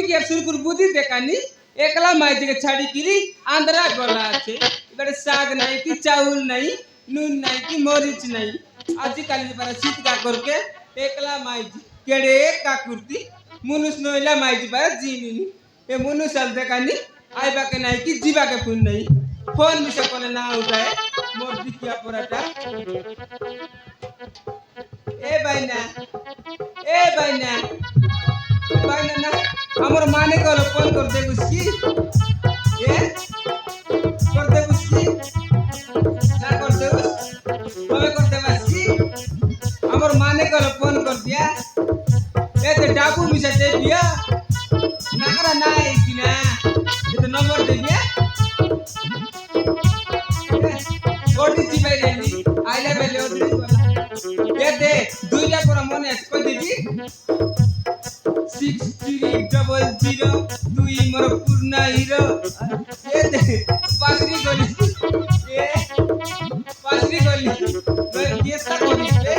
কি শুরু করে বুঝি দেখানি একলা মাইজিকে ছাড়ি কিরি আন্ধ্রা গলা আছে এবারে শাক নাই কি চাউল নাই নুন নাই কি মরিচ নাই আজকালি পারা শীত কাকরকে একলা মাইজি কেড়ে কাকুরতি মুনুষ নইলা মাইজি পারা জিনিনি এ মুনুষ আল দেখানি আইবাকে নাই কি জিবাকে ফোন নাই ফোন মিশা কোনে না উঠায় মোর দিকিয়া পড়াটা এ বাইনা বাইনা না আমার মানে কলো ফোন করতে বুঝছি এ করতে বুঝছি না করতে কবে করতে পারছি আমার মানে কলো ফোন কর দিয়া এতে ডাবু মিশা দে দিয়া না করা নাই কিনা এতে নম্বর দে দিয়া ওটি চিপাই দেনি আইলা বেলে ওটি এ দে দুইটা পর মনে কই দিবি 6300 তুই মোর পূর্ণ হিরো এ দে পাশরি গলি এ পাশরি গলি তুই কেসটা করিস রে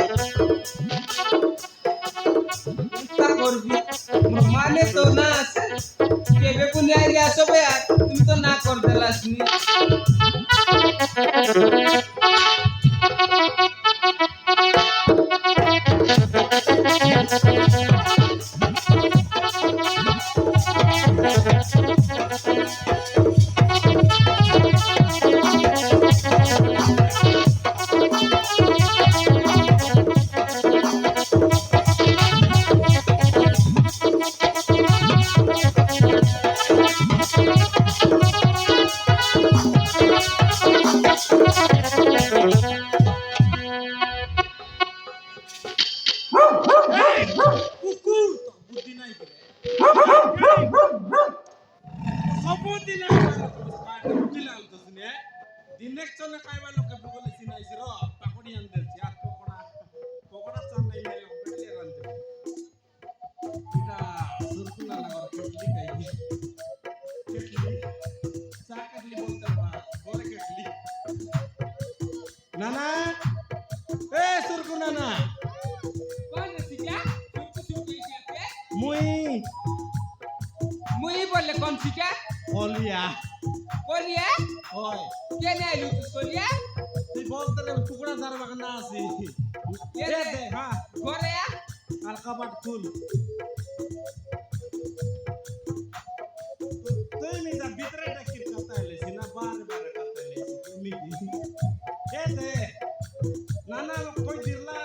তা করবি মোর মানে তো না আছে কেবে কোন আইলে আসবে আর তুমি তো না কর দেলাসনি नाना ए सुरकु नाना कौन सीखा मुई मुई बोले कौन सीखा ओलिया बोलिए ओय क्या नहीं लूट बोलिए ती बोलते रे टुकड़ा दार बगना आसी ये दे हां गोरे या আর কবাট খুল তুই মিটা ভিতরে ডাকির কথা হইছিস না বার বার কথা হইছিস তুমি এ দে নানা কই দিলা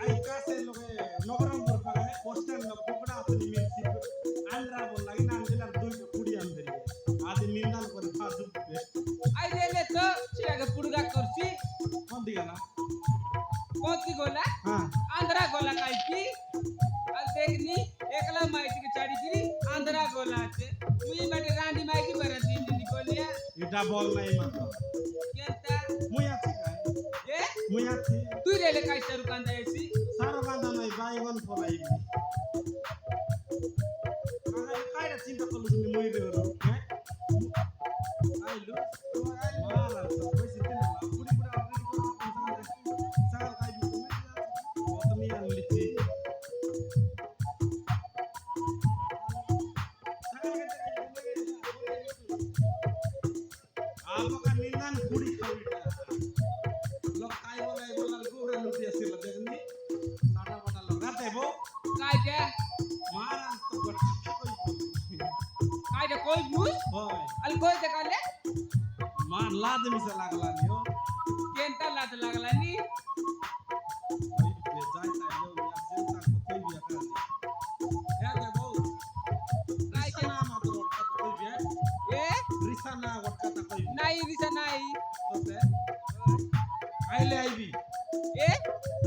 আই কাছে লগে নবরঙ্গপুর পারে পোস্টার ন কুকড়া আপনি মিলছি আন্দ্রা বল লাগি না দিলার দুই কুড়ি আনবে আদি নিন্দান করে ফাজু आई देले तो चिरागे पुड़गा करसी কোন দিগা না कौन सी गोला হ্যাঁ आंध्रा गोला काई की अब देखनी एकला माइटी के चाड़ी गिरी आंध्रा गोला আছে मुई बाटे रांडी माइटी बरती नी बोलिया এটা বল নাই মাত্র केता মুই আছি কাই ए মুই আছি तू रेले काई सरू कांदा ऐसी সারা বাঁধা নাই বাইগন ফলাই আরে কাইরা চিন্তা করলুস নি মই রে হলো হ্যাঁ আইলু মারা তো কইছি দিন না পুরি পুরি অলরেডি করে সারা কাই দিতে ও তুমি আনলিছি आपका निंदन पूरी खाविटा लोग काय बोले बोला गोरे लुटी असेल देखनी साडा बडा लोग राते बो काय के मारा तो गट काय के कोई बुस होय अल कोई ते काले मार लाद मिसे लागला नि हो केंता लात लागला नी ये जाय ताय लो या जेंता को कोई बिया कर हे दे बो काय के रिसाना मात्र वटका तो कोई बिया ए रिसाना वटका तो कोई नाही रिसा नाही तो ते आइले आईबी ए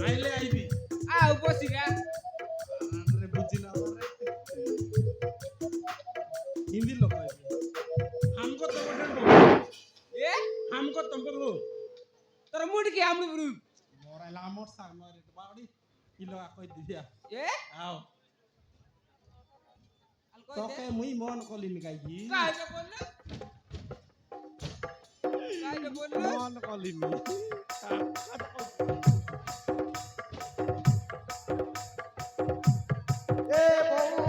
आइले आईबी आ उपसिगा अरे बुझिना रे हिंदी लोग आईबी हमको तो बटन दो ए हमको तुमको तर मुड़ के हम ब्रू मोरा लामोर सार मारे तो बाड़ी किलो कोई दिया ए आओ अल कोई तो ते के मुई मन कोली निकाई काय के बोलले काय के बोलले मन कोली नि ए बहू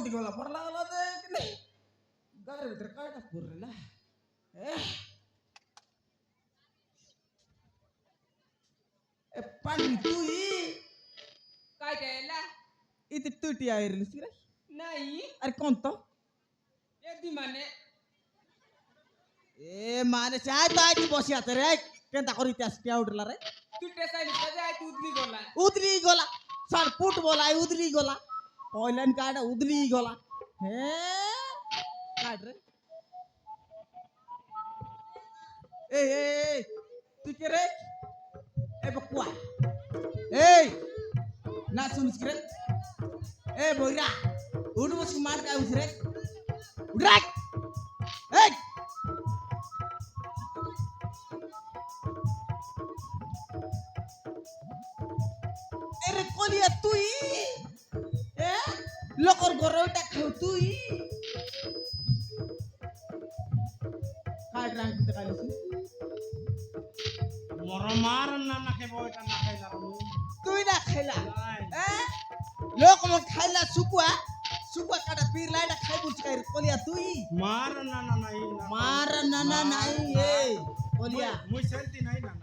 କୋଉଠି ଗଲା ପଡଲା ଗଲା ଦେଖ ଗାର ଭିତରେ କାଇଟା ପୁରିଲା ए पांडरी तू ही काय द्यायला इथे तुटी आयरलीस रे नाही अरे कोण तो एकदी माने ए माने चाय तो आई बसी आते रे केंता करी त्या स्टाउडला रे तू टेसायली कजा आहे तू उदली गोला सर पुट बोला उदली गोला ऑयलन कार्ड उदली गोला हे कार्ड रे ए तू के रे ए बकुआ ए ना सुन रे ए बोइरा उठ बस मार का उठ रे उठ रे ए अरे कोलिया तू ही ए लोकर गरोटा खाऊ तू ही कार्ड रंग ते काली मरमार ना के बोयटा ना खाइला रो तू ना खाइला নাই लोक मग खाइला सुकुआ काटा पीर लाइटा खाइ बुझ कर कोलिया तू ही मार ना नाही मार नाना नाही ए कोलिया मुई सेंती नाही ना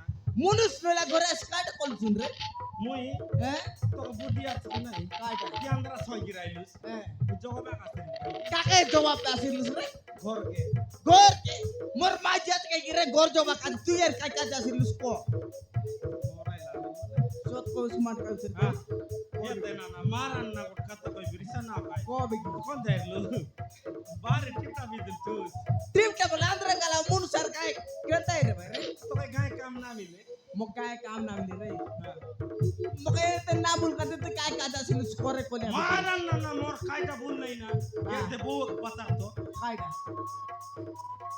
मुनुस मेला घरे स्काट कोल सुन रे मुई ए तो बुद्धि আছে নাই काटा কি আমরা ছয় গিরাইলুস ए জবাব আছে काके जवाब आसिलुस रे ঘরকে गोर के मोर माजियात के गिरे गोर जवाब का तू यार का आसिलुस को মরাইলা सोत को स्मार्ट का उसे হ্যাঁ এতে না মারান না কত কই বিরিসা না পাই को बिग কোন দেখলু বারে টিপটা বিদিল তুস ट्रिप टेबल आंध्र गला मुन सर काय केता रे भाई रे তো কই গায় কাম না মিলে मोकाय काम ना मिले रे मोके ते ना बोल का ते काय का आसिलुस करे कोलिया মারান না মোর কাইটা ভুল নাই না এতে বউ বাতার তো काय का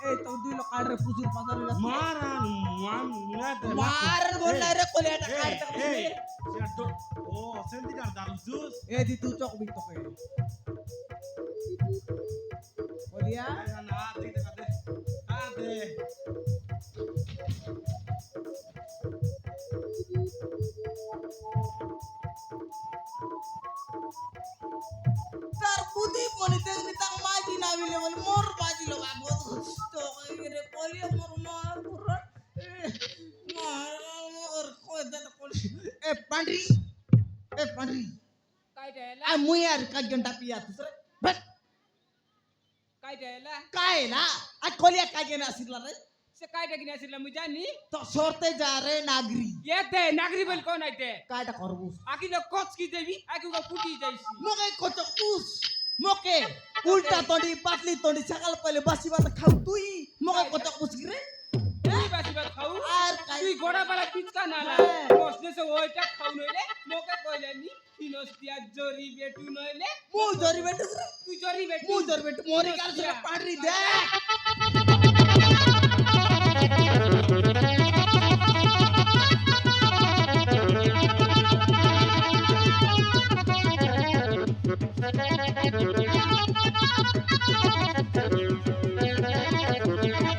ए तो दुई लोग काट रे पुजुर पादर ला মারান মান না দে मार बोल रे कोलिया टा काट तक ও সেন্দি কার দারু জুস ए दी तू चौक भी तो के कोलिया না দেখতে কাদে আদে तार बुद्धि कोनी ते नी तक माजी ना मिले बोल मोर माजी लोग आगो तो रे कोलिया मोर मार पुर मार मोर को दे तो कोल ए पांडरी काय द्यायला आ मुई यार का घंटा पिया तू रे बस काय द्यायला काय ना आ कोलिया का गेना सिला रे से काय टाकिन असेल मी जानी तो सोरते जा रे नागरी येते नागरी बोल कोण आहे ते काटा करबूस आकी लोक कोच की देवी आकी का फुटी जाईसी मोके कोच उस मोके उल्टा तोड़ी पातली तोड़ी सकल पहले बसी बात खाऊ तू ही मोके कोच उस रे तुई बासी बात खाऊ आर काय तुई गोडा बाला पिचका नाला बसने से ओइटा खाऊ नइले मोके कइले नि किनोस्तिया जोरी बेटू नइले मु जोरी बेट तू जोरी बेटू मु जोरी बेट मोरी कार से पाडरी दे